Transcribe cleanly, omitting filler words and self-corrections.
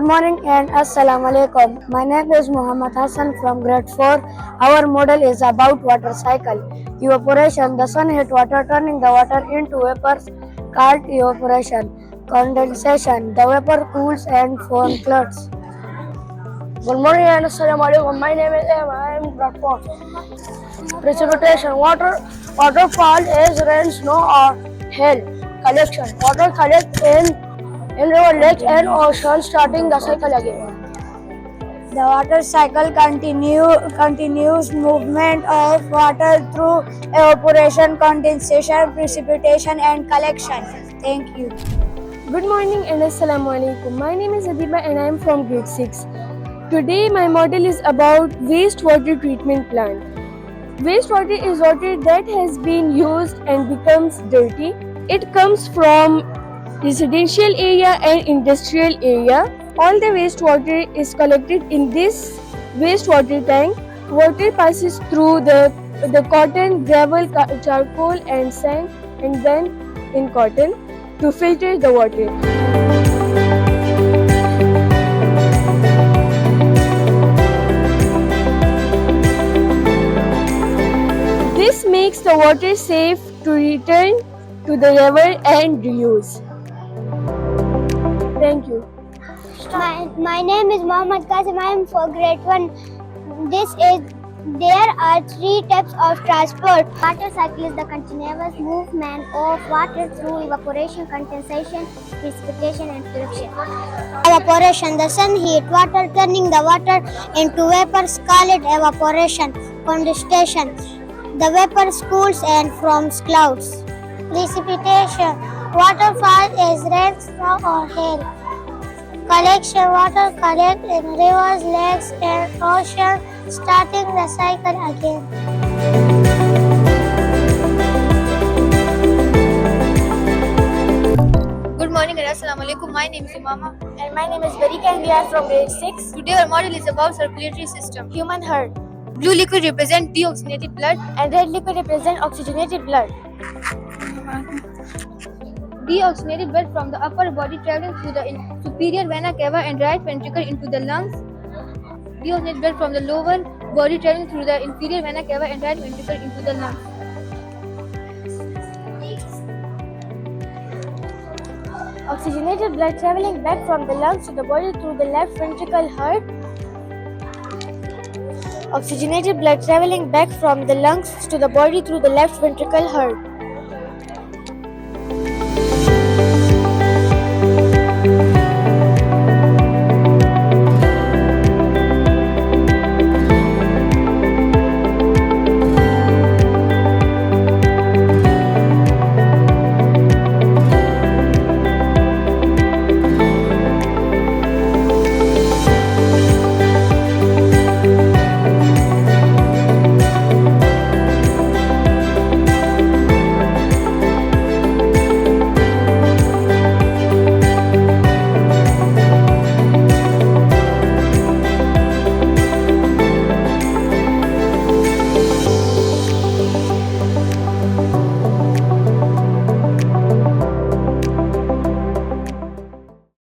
Good morning and Assalamu alaikum. My name is Muhammad Hassan from grade 4. Our model is about water cycle. Evaporation. The sun hit water, turning the water into vapors called evaporation. Condensation. The vapor cools and forms clouds. Good morning and Assalamu alaikum. My name is Emma. I am grade 4. Precipitation. Waterfall is rain, snow or hail. Collection. Water collects in river, lakes and oceans, starting the cycle again. The water cycle continues movement of water through evaporation, condensation, precipitation and collection. Thank you. Good morning and Assalamu alaikum. My name is Adiba and I am from grade 6. Today my model is about wastewater treatment plant. Wastewater is water that has been used and becomes dirty. It comes from residential area and industrial area. All the wastewater is collected in this wastewater tank. Water passes through the cotton, gravel, charcoal and sand and then in cotton to filter the water. This makes the water safe to return to the river and reuse. Thank you. My name is Mohammad Qasim. I am for grade 1. There are 3 types of transport. Water cycle is the continuous movement of water through evaporation, condensation, precipitation and friction. Evaporation. The sun heats water, turning the water into vapors, called evaporation. Condensation. The vapors cools and forms clouds. Precipitation. Waterfall is rain, snow or hail. Collection. Water collects in rivers, lakes and oceans, starting the cycle again. Good morning and Assalamu alaikum. My name is Imama. And my name is Barika and we are from grade 6. Today our model is about circulatory system. Human heart. Blue liquid represents deoxygenated blood. And red liquid represents oxygenated blood. Deoxygenated blood from the upper body traveling through the superior vena cava and right ventricle into the lungs. Deoxygenated blood from the lower body traveling through the inferior vena cava and right ventricle into the lungs. Oxygenated blood traveling back from the lungs to the body through the left ventricle heart. Oxygenated blood traveling back from the lungs to the body through the left ventricle heart.